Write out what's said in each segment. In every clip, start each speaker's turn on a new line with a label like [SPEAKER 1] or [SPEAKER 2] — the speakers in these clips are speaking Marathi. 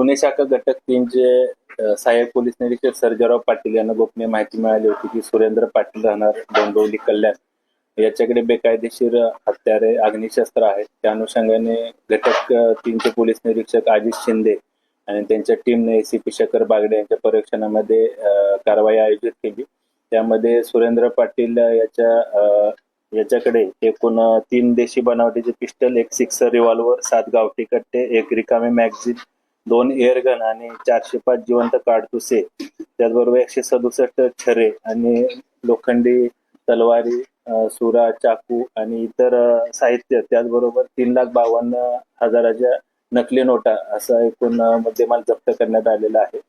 [SPEAKER 1] गुन्हे शाखा घटक 3चे सहाय्यक पोलीस निरीक्षक सर्जेराव पाटील यांना गोपनीय माहिती मिळाली होती की सुरेंद्र पाटील राहणार डोंबिवली कल्याण याच्याकडे बेकायदेशीर हत्यारे अग्निशस्त्र आहेत. त्या अनुषंगाने घटक 3चे पोलीस निरीक्षक अजित शिंदे आणि त्यांच्या टीमने एसीपी शेखर बागडे यांच्या पर्यवेक्षणामध्ये कारवाई आयोजित केली. त्यामध्ये सुरेंद्र पाटील याच्याकडे एकूण 3 देशी बनावटीचे पिस्टल, 1 सिक्सर रिव्हॉल्वर, 7 गावठी कट्टे, 1 रिकामी मॅगझीन, 2 एअरगन आणि 405 जिवंत काडतुसे, त्याचबरोबर 167 छरे आणि लोखंडी तलवारी, सुरा, चाकू आणि इतर साहित्य, त्याचबरोबर 3,52,000च्या नकली नोटा असा एकूण मुद्देमाल जप्त करण्यात आलेला आहे.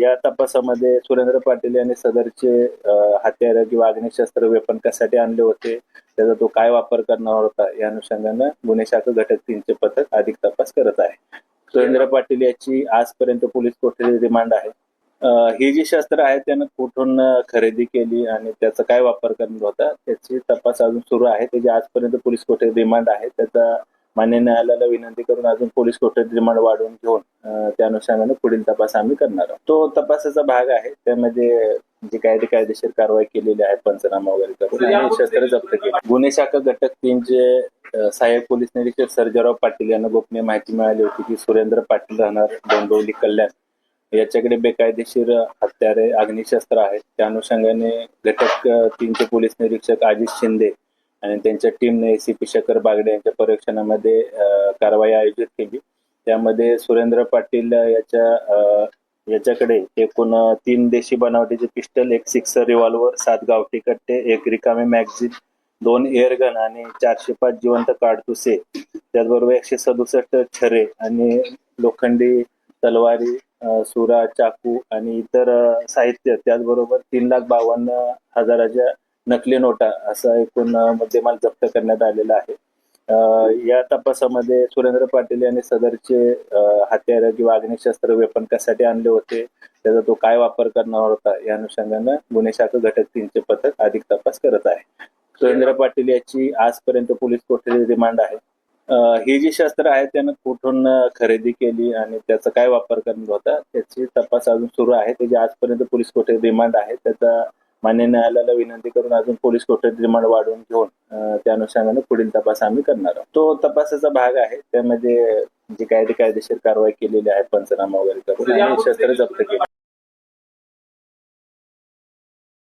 [SPEAKER 1] या तपासामध्ये सुरेंद्र पाटील यांनी सदरचे हत्यार किंवा अग्निशस्त्र वेपन कशासाठी आणले होते, त्याचा तो काय वापर करणार होता, या अनुषंगाने गुन्हे शाखा घटक 3चे पथक अधिक तपास करत आहे. सुरेंद्र पाटील याची आजपर्यंत पोलीस कोठडी रिमांड आहे. ही जी शस्त्र आहेत त्यानं कुठून खरेदी केली आणि त्याचा काय वापर करणार होता त्याची तपास अजून सुरू आहे. त्याची आजपर्यंत पोलीस कोठडी रिमांड आहे. त्याचा मान्य न्यायालयाला विनंती करून अजून पोलीस कोठडी रिमांड वाढवून घेऊन त्या अनुषंगाने पुढील तपास आम्ही करणार आहोत. तो तपासाचा भाग आहे. त्यामध्ये जी कायदेशीर कारवाई केलेली आहे, पंचनामा वगैरे करून आणि शस्त्र जप्त केली. गुन्हे शाखा घटक 3चे सहाय्यक पोलीस निरीक्षक सर्जेराव पाटील यांना गोपनीय माहिती मिळाली होती की सुरेंद्र पाटील राहणार डोंबिवली कल्याण याच्याकडे बेकायदेशीर हत्यारे अग्निशस्त्र आहेत. त्या अनुषंगाने घटक 3चे पोलीस निरीक्षक अजित शिंदे आणि त्यांच्या टीमने एसीपी शेखर बागडे यांच्या पर्यवेक्षणामध्ये कारवाई आयोजित केली. त्यामध्ये सुरेंद्र पाटील याच्याकडे एकूण 3 देशी बनावटीचे पिस्टल, 1 सिक्सर रिव्हॉल्वर, 7 गावठी कट्टे, 1 रिकामी मॅगझीन, 2 एअरगन आणि 405 जिवंत काडतुसे, त्याचबरोबर 167 छरे आणि लोखंडी तलवारी, सुरा, चाकू आणि इतर साहित्य, त्याचबरोबर 3,52,000च्या नकली नोटा असा एकूण मुद्देमाल जप्त करण्यात आलेला आहे. या तपासामध्ये सुरेंद्र पाटील यांनी सदरचे हत्यार किंवा अग्निशस्त्र वेपन कशासाठी आणले होते, त्याचा तो काय वापर करणार होता, या अनुषंगाने गुन्हे शाखा घटक 3चे पथक अधिक तपास करत आहे. सुरेंद्र पाटील याची आजपर्यंत पोलीस कोठडी रिमांड आहे. ही जी शस्त्र आहेत त्यानं कुठून खरेदी केली आणि त्याचा काय वापर करणार होता त्याची तपास अजून सुरू आहे. त्याची आजपर्यंत पोलीस कोठडी रिमांड आहे. त्याचा मान्य न्यायालयाला विनंती करून अजून पोलीस कोठडी रिमांड वाढवून घेऊन त्या अनुषंगाने पुढील तपास आम्ही करणार आहोत. तो तपासाचा भाग आहे. त्यामध्ये जी कायदेशीर कारवाई केलेली आहे, पंचनामा वगैरे करून आणि शस्त्र जप्त केली.